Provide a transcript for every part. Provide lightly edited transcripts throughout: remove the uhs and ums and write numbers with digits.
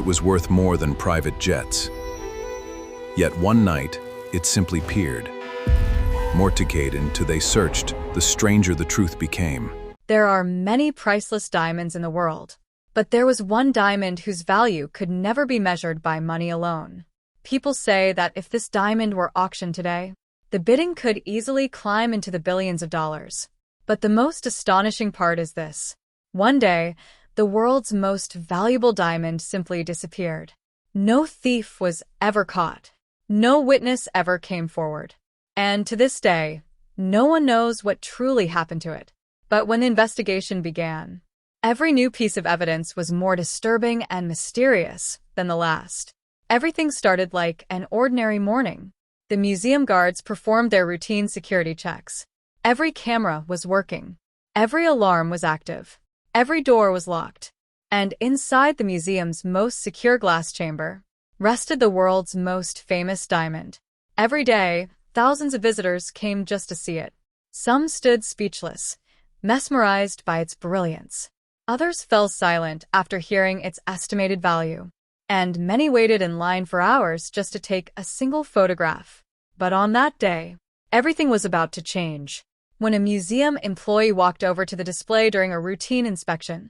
was worth more than private jets. Yet one night, it simply peered. More decayed until they searched, the stranger the truth became. There are many priceless diamonds in the world, but there was one diamond whose value could never be measured by money alone. People say that if this diamond were auctioned today, the bidding could easily climb into the billions of dollars. But the most astonishing part is this. One day, the world's most valuable diamond simply disappeared. No thief was ever caught. No witness ever came forward. And to this day, no one knows what truly happened to it. But when the investigation began, every new piece of evidence was more disturbing and mysterious than the last. Everything started like an ordinary morning. The museum guards performed their routine security checks. Every camera was working. Every alarm was active. Every door was locked. And inside the museum's most secure glass chamber rested the world's most famous diamond. Every day, thousands of visitors came just to see it. Some stood speechless, mesmerized by its brilliance. Others fell silent after hearing its estimated value. And many waited in line for hours just to take a single photograph. But on that day, everything was about to change. When a museum employee walked over to the display during a routine inspection,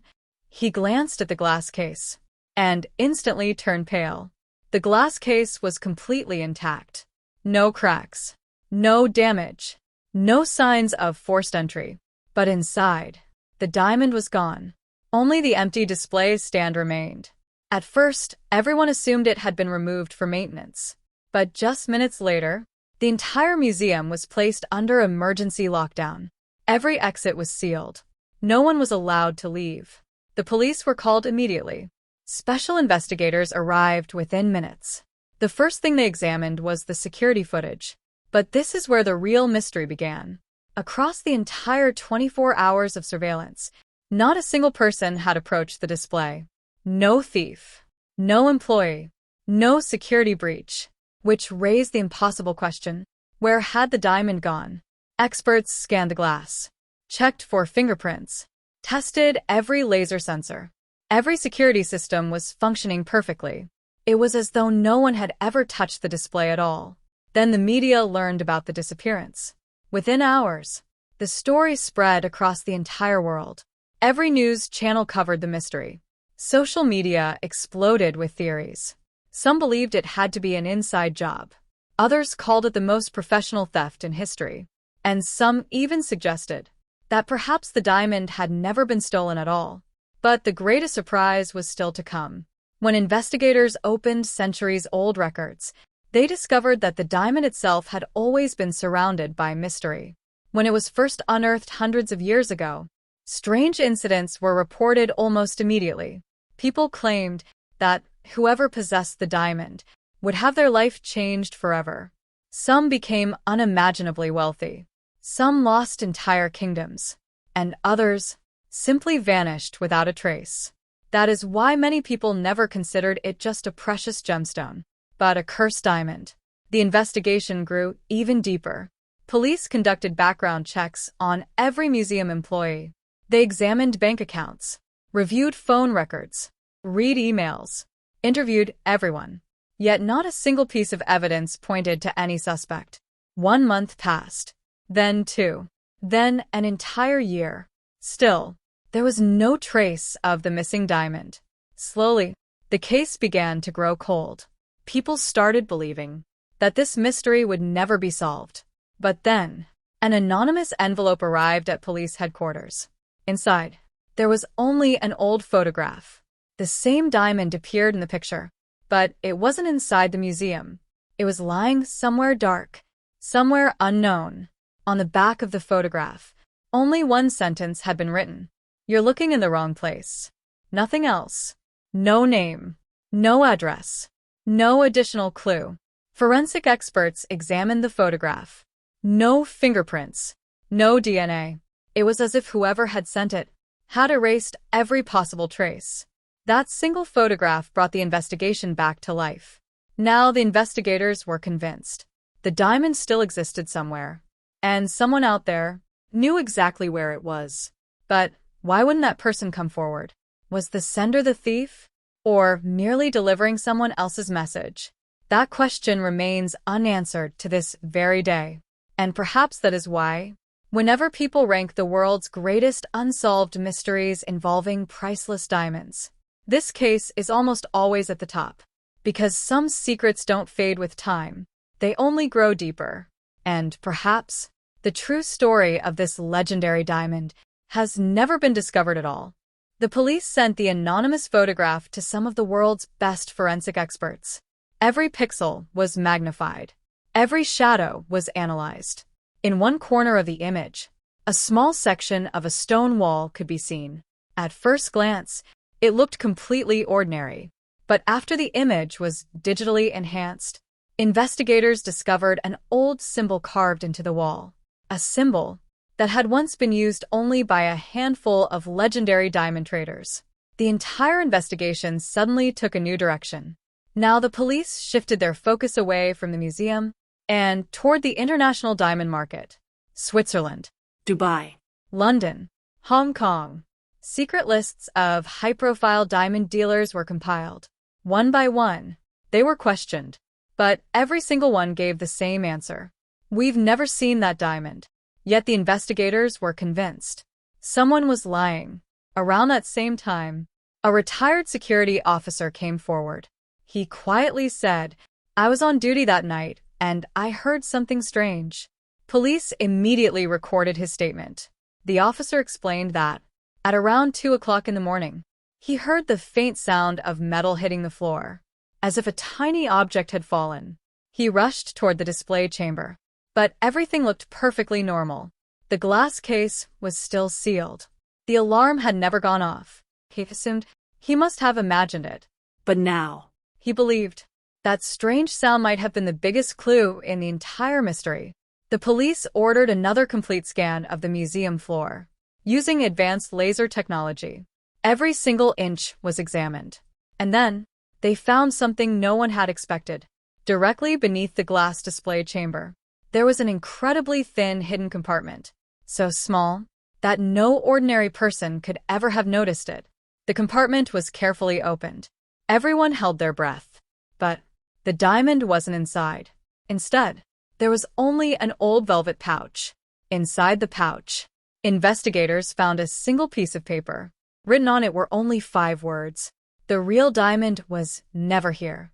he glanced at the glass case and instantly turned pale. The glass case was completely intact. No cracks, no damage, no signs of forced entry. But inside, the diamond was gone. Only the empty display stand remained. At first, everyone assumed it had been removed for maintenance. But just minutes later, the entire museum was placed under emergency lockdown. Every exit was sealed. No one was allowed to leave. The police were called immediately. Special investigators arrived within minutes. The first thing they examined was the security footage. But this is where the real mystery began. Across the entire 24 hours of surveillance, not a single person had approached the display. No thief, no employee, no security breach, which raised the impossible question, where had the diamond gone? Experts scanned the glass, checked for fingerprints, tested every laser sensor. Every security system was functioning perfectly. It was as though no one had ever touched the display at all. Then the media learned about the disappearance. Within hours, the story spread across the entire world. Every news channel covered the mystery. Social media exploded with theories. Some believed it had to be an inside job. Others called it the most professional theft in history. And some even suggested that perhaps the diamond had never been stolen at all. But the greatest surprise was still to come. When investigators opened centuries-old records, they discovered that the diamond itself had always been surrounded by mystery. When it was first unearthed hundreds of years ago, strange incidents were reported almost immediately. People claimed that whoever possessed the diamond would have their life changed forever. Some became unimaginably wealthy. Some lost entire kingdoms. And others simply vanished without a trace. That is why many people never considered it just a precious gemstone, but a cursed diamond. The investigation grew even deeper. Police conducted background checks on every museum employee. They examined bank accounts, reviewed phone records, read emails, interviewed everyone. Yet not a single piece of evidence pointed to any suspect. 1 month passed. Then 2. Then an entire year. Still, there was no trace of the missing diamond. Slowly, the case began to grow cold. People started believing that this mystery would never be solved. But then, an anonymous envelope arrived at police headquarters. Inside, there was only an old photograph. The same diamond appeared in the picture, but it wasn't inside the museum. It was lying somewhere dark, somewhere unknown. On the back of the photograph, only one sentence had been written. "You're looking in the wrong place." Nothing else. No name, no address, no additional clue. Forensic experts examined the photograph. No fingerprints, no DNA. It was as if whoever had sent it had erased every possible trace. That single photograph brought the investigation back to life. Now the investigators were convinced. The diamond still existed somewhere, and someone out there knew exactly where it was. But why wouldn't that person come forward? Was the sender the thief? or merely delivering someone else's message? That question remains unanswered to this very day. And perhaps that is why, whenever people rank the world's greatest unsolved mysteries involving priceless diamonds, this case is almost always at the top. Because some secrets don't fade with time, they only grow deeper. And perhaps the true story of this legendary diamond has never been discovered at all. The police sent the anonymous photograph to some of the world's best forensic experts. Every pixel was magnified. Every shadow was analyzed. In one corner of the image, a small section of a stone wall could be seen. At first glance, it looked completely ordinary. But after the image was digitally enhanced, investigators discovered an old symbol carved into the wall. A symbol that had once been used only by a handful of legendary diamond traders. The entire investigation suddenly took a new direction. Now the police shifted their focus away from the museum and toward the international diamond market. Switzerland, Dubai, London, Hong Kong. Secret lists of high-profile diamond dealers were compiled. One by one, they were questioned, but every single one gave the same answer. We've never seen that diamond. Yet the investigators were convinced someone was lying. Around that same time, a retired security officer came forward. He quietly said, "I was on duty that night, and I heard something strange." Police immediately recorded his statement. The officer explained that, at around 2 o'clock in the morning, he heard the faint sound of metal hitting the floor, as if a tiny object had fallen. He rushed toward the display chamber. But everything looked perfectly normal. The glass case was still sealed. The alarm had never gone off. He assumed he must have imagined it. but now, He believed that strange sound might have been the biggest clue in the entire mystery. The police ordered another complete scan of the museum floor. Using advanced laser technology, every single inch was examined. And then, they found something no one had expected. Directly beneath the glass display chamber, there was an incredibly thin hidden compartment, so small that no ordinary person could ever have noticed it. The compartment was carefully opened. Everyone held their breath. But the diamond wasn't inside. Instead, there was only an old velvet pouch. Inside the pouch, investigators found a single piece of paper. Written on it were only 5 words. The real diamond was never here.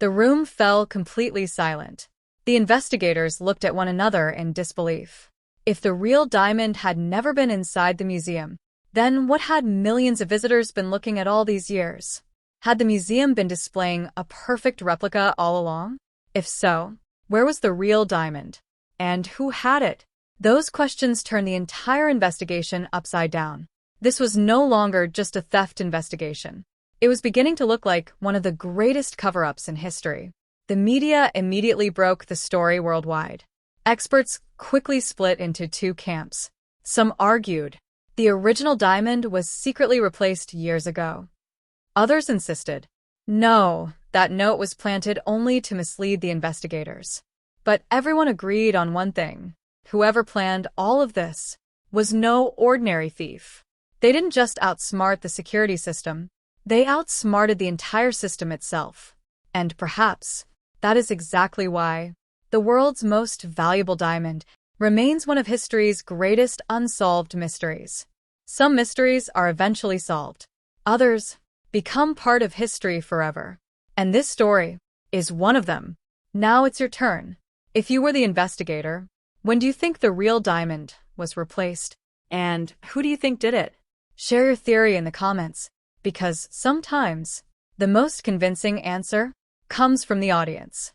The room fell completely silent. The investigators looked at one another in disbelief. If the real diamond had never been inside the museum, then what had millions of visitors been looking at all these years? Had the museum been displaying a perfect replica all along? If so, where was the real diamond? And who had it? Those questions turned the entire investigation upside down. This was no longer just a theft investigation. It was beginning to look like one of the greatest cover-ups in history. The media immediately broke the story worldwide. Experts quickly split into 2 camps. Some argued the original diamond was secretly replaced years ago. Others insisted, no, that note was planted only to mislead the investigators. But everyone agreed on one thing. Whoever planned all of this was no ordinary thief. They didn't just outsmart the security system, they outsmarted the entire system itself. And perhaps that is exactly why the world's most valuable diamond remains one of history's greatest unsolved mysteries. Some mysteries are eventually solved. Others become part of history forever. And this story is one of them. Now it's your turn. If you were the investigator, when do you think the real diamond was replaced? And who do you think did it? Share your theory in the comments, because sometimes the most convincing answer comes from the audience.